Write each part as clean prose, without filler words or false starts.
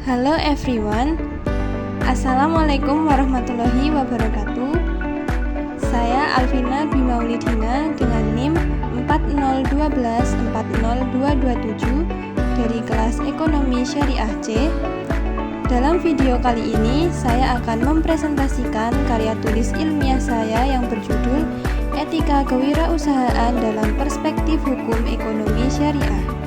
Halo everyone, Assalamualaikum warahmatullahi wabarakatuh. Saya Alvina Dwi Maulidina dengan NIM 401240227 dari kelas Ekonomi Syariah C. Dalam video kali ini, saya akan mempresentasikan karya tulis ilmiah saya yang berjudul Etika Kewirausahaan dalam Perspektif Hukum Ekonomi Syariah.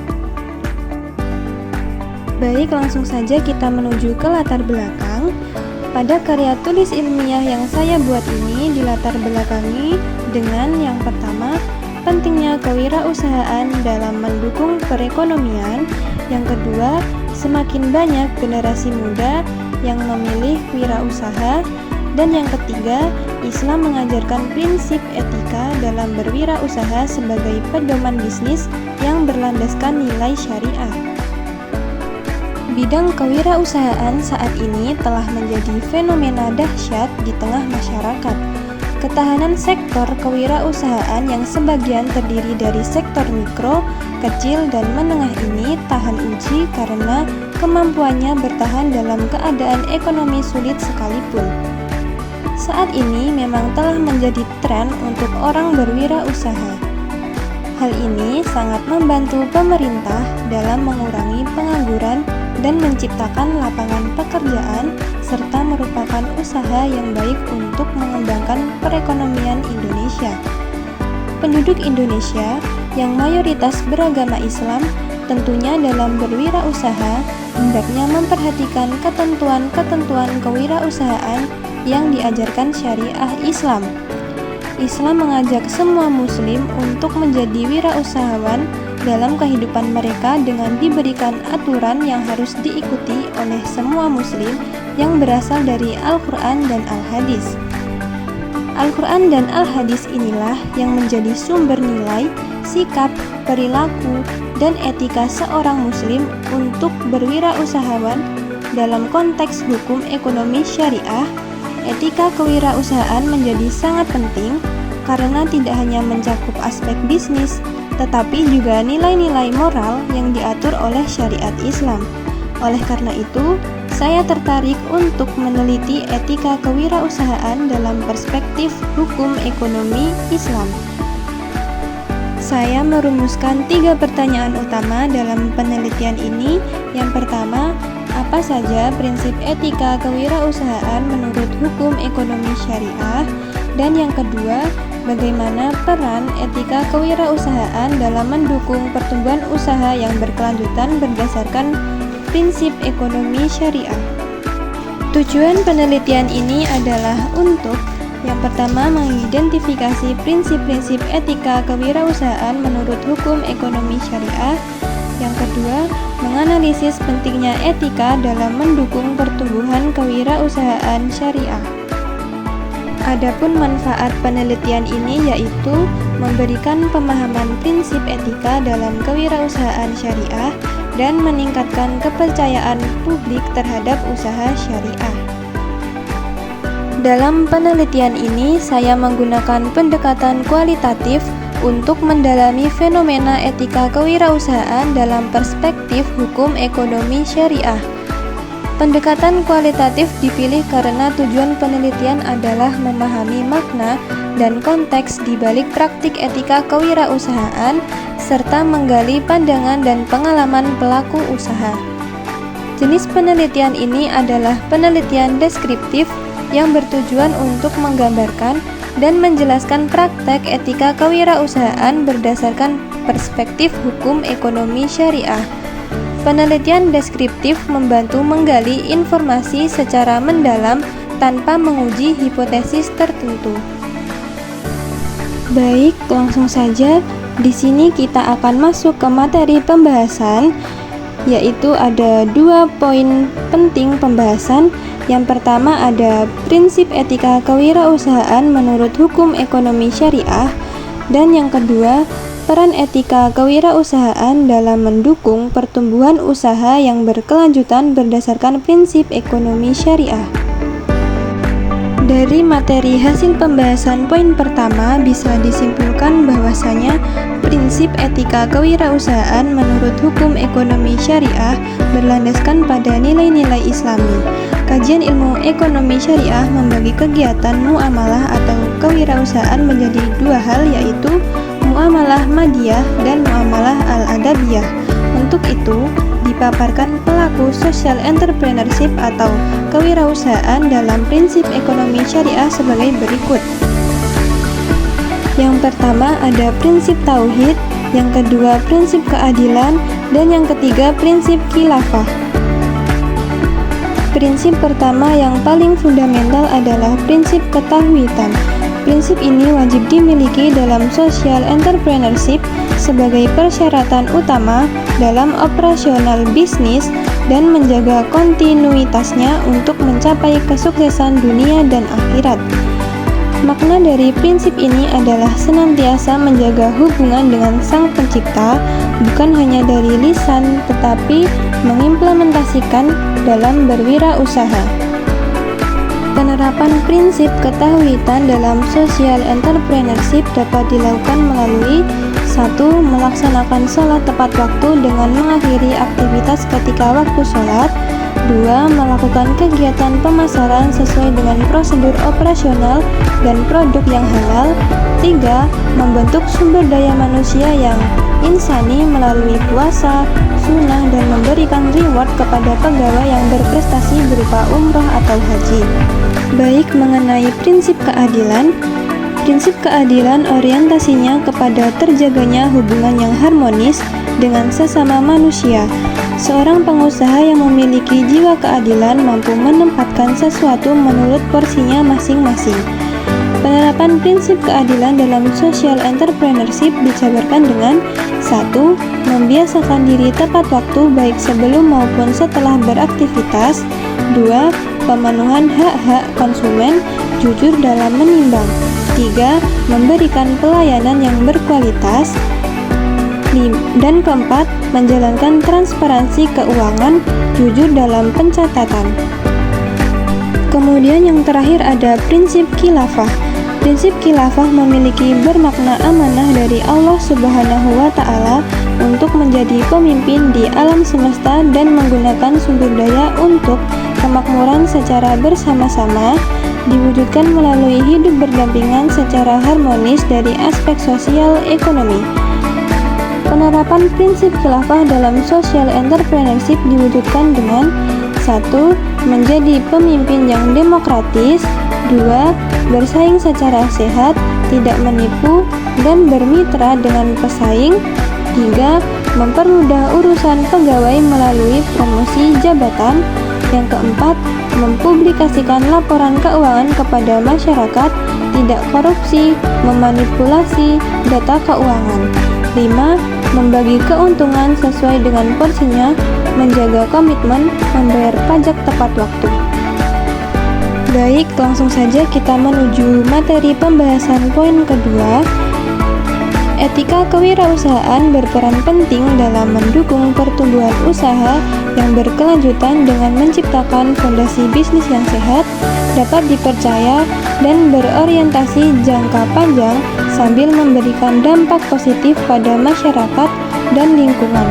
Baik, langsung saja kita menuju ke latar belakang. Pada karya tulis ilmiah yang saya buat ini dilatar belakangi dengan yang pertama, pentingnya kewirausahaan dalam mendukung perekonomian. Yang kedua, semakin banyak generasi muda yang memilih wirausaha. Dan yang ketiga, Islam mengajarkan prinsip etika dalam berwirausaha sebagai pedoman bisnis yang berlandaskan nilai syariah. Bidang kewirausahaan saat ini telah menjadi fenomena dahsyat di tengah masyarakat. Ketahanan sektor kewirausahaan yang sebagian terdiri dari sektor mikro, kecil, dan menengah ini tahan uji karena kemampuannya bertahan dalam keadaan ekonomi sulit sekalipun. Saat ini memang telah menjadi tren untuk orang berwirausaha. Hal ini sangat membantu pemerintah dalam mengurangi pengangguran dan menciptakan lapangan pekerjaan, serta merupakan usaha yang baik untuk mengembangkan perekonomian Indonesia. Penduduk Indonesia yang mayoritas beragama Islam tentunya dalam berwirausaha hendaknya memperhatikan ketentuan-ketentuan kewirausahaan yang diajarkan syariah Islam. Islam mengajak semua muslim untuk menjadi wirausahawan dalam kehidupan mereka dengan diberikan aturan yang harus diikuti oleh semua muslim yang berasal dari Al-Quran dan Al-Hadis. Al-Quran dan Al-Hadis inilah yang menjadi sumber nilai, sikap, perilaku, dan etika seorang muslim untuk berwirausahawan dalam konteks hukum ekonomi syariah. Etika kewirausahaan menjadi sangat penting karena tidak hanya mencakup aspek bisnis, tetapi juga nilai-nilai moral yang diatur oleh syariat Islam. Oleh karena itu, saya tertarik untuk meneliti etika kewirausahaan dalam perspektif hukum ekonomi Islam. Saya merumuskan 3 pertanyaan utama dalam penelitian ini. Yang pertama, apa saja prinsip etika kewirausahaan menurut hukum ekonomi syariah? Dan yang kedua, bagaimana peran etika kewirausahaan dalam mendukung pertumbuhan usaha yang berkelanjutan berdasarkan prinsip ekonomi syariah? Tujuan penelitian ini adalah untuk yang pertama, mengidentifikasi prinsip-prinsip etika kewirausahaan menurut hukum ekonomi syariah. Yang kedua, menganalisis pentingnya etika dalam mendukung pertumbuhan kewirausahaan syariah. Adapun manfaat penelitian ini yaitu memberikan pemahaman prinsip etika dalam kewirausahaan syariah dan meningkatkan kepercayaan publik terhadap usaha syariah. Dalam penelitian ini, saya menggunakan pendekatan kualitatif untuk mendalami fenomena etika kewirausahaan dalam perspektif hukum ekonomi syariah. Pendekatan kualitatif dipilih karena tujuan penelitian adalah memahami makna dan konteks di balik praktik etika kewirausahaan serta menggali pandangan dan pengalaman pelaku usaha. Jenis penelitian ini adalah penelitian deskriptif yang bertujuan untuk menggambarkan dan menjelaskan praktek etika kewirausahaan berdasarkan perspektif hukum ekonomi syariah. Penelitian deskriptif membantu menggali informasi secara mendalam tanpa menguji hipotesis tertentu. Baik, langsung saja. Di sini kita akan masuk ke materi pembahasan, yaitu ada 2 poin penting pembahasan. Yang pertama ada prinsip etika kewirausahaan menurut hukum ekonomi syariah, dan yang kedua, peran etika kewirausahaan dalam mendukung pertumbuhan usaha yang berkelanjutan berdasarkan prinsip ekonomi syariah. Dari materi hasil pembahasan poin pertama bisa disimpulkan bahwasanya prinsip etika kewirausahaan menurut hukum ekonomi syariah berlandaskan pada nilai-nilai Islami. Kajian ilmu ekonomi syariah membagi kegiatan muamalah atau kewirausahaan menjadi dua hal, yaitu muamalah madiyah dan muamalah al-adabiyah. Untuk itu, dipaparkan pelaku social entrepreneurship atau kewirausahaan dalam prinsip ekonomi syariah sebagai berikut. Yang pertama ada prinsip tauhid, yang kedua prinsip keadilan, dan yang ketiga prinsip khilafah. Prinsip pertama yang paling fundamental adalah prinsip ketauhidan. Prinsip ini wajib dimiliki dalam social entrepreneurship sebagai persyaratan utama dalam operasional bisnis dan menjaga kontinuitasnya untuk mencapai kesuksesan dunia dan akhirat. Makna dari prinsip ini adalah senantiasa menjaga hubungan dengan Sang Pencipta, bukan hanya dari lisan tetapi mengimplementasikan dalam berwirausaha. Penerapan prinsip ketauhidan dalam social entrepreneurship dapat dilakukan melalui 1. Melaksanakan sholat tepat waktu dengan mengakhiri aktivitas ketika waktu sholat. 2. Melakukan kegiatan pemasaran sesuai dengan prosedur operasional dan produk yang halal. 3. Membentuk sumber daya manusia yang insani melalui puasa, sunnah, dan memberikan reward kepada pegawai yang berprestasi berupa umroh atau haji. Baik mengenai prinsip keadilan, prinsip keadilan orientasinya kepada terjaganya hubungan yang harmonis dengan sesama manusia. Seorang pengusaha yang memiliki jiwa keadilan mampu menempatkan sesuatu menurut porsinya masing-masing. Penerapan prinsip keadilan dalam social entrepreneurship dijabarkan dengan 1. Membiasakan diri tepat waktu baik sebelum maupun setelah beraktivitas. 2. Pemenuhan hak-hak konsumen, jujur dalam menimbang. 3. Memberikan pelayanan yang berkualitas. Dan keempat, menjalankan transparansi keuangan, jujur dalam pencatatan. Kemudian yang terakhir ada prinsip khilafah. Prinsip khilafah memiliki bermakna amanah dari Allah Subhanahu wa Ta'ala untuk menjadi pemimpin di alam semesta dan menggunakan sumber daya untuk kemakmuran secara bersama-sama, diwujudkan melalui hidup berdampingan secara harmonis dari aspek sosial ekonomi. Penerapan prinsip khilafah dalam social entrepreneurship diwujudkan dengan 1. Menjadi pemimpin yang demokratis. 2. Bersaing secara sehat, tidak menipu, dan bermitra dengan pesaing. 3. Mempermudah urusan pegawai melalui promosi jabatan. Yang keempat, mempublikasikan laporan keuangan kepada masyarakat, tidak korupsi, memanipulasi data keuangan. 5. Membagi keuntungan sesuai dengan porsinya, menjaga komitmen, membayar pajak tepat waktu. Baik, langsung saja kita menuju materi pembahasan poin kedua. Etika kewirausahaan berperan penting dalam mendukung pertumbuhan usaha yang berkelanjutan dengan menciptakan fondasi bisnis yang sehat, dapat dipercaya, dan berorientasi jangka panjang sambil memberikan dampak positif pada masyarakat dan lingkungan.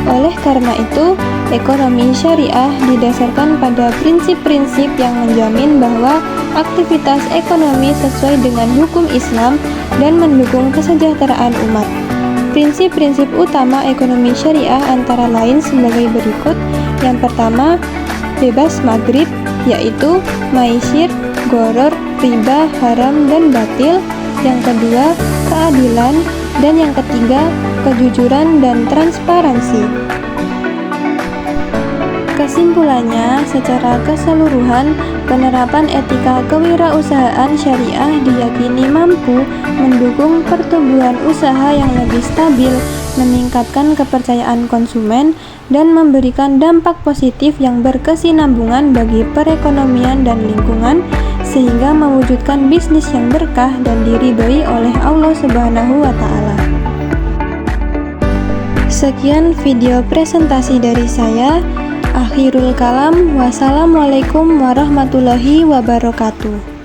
Oleh karena itu, ekonomi syariah didasarkan pada prinsip-prinsip yang menjamin bahwa aktivitas ekonomi sesuai dengan hukum Islam dan mendukung kesejahteraan umat. Prinsip-prinsip utama ekonomi syariah antara lain sebagai berikut. Yang pertama, bebas maghrib, yaitu maisir, gharar, riba, haram, dan batil. Yang kedua, keadilan. Dan yang ketiga, kejujuran dan transparansi. Kesimpulannya, secara keseluruhan, penerapan etika kewirausahaan syariah diyakini mampu mendukung pertumbuhan usaha yang lebih stabil, meningkatkan kepercayaan konsumen, dan memberikan dampak positif yang berkesinambungan bagi perekonomian dan lingkungan, sehingga mewujudkan bisnis yang berkah dan diridhoi oleh Allah Subhanahu wa Ta'ala. Sekian video presentasi dari saya. Akhirul kalam, wassalamualaikum warahmatullahi wabarakatuh.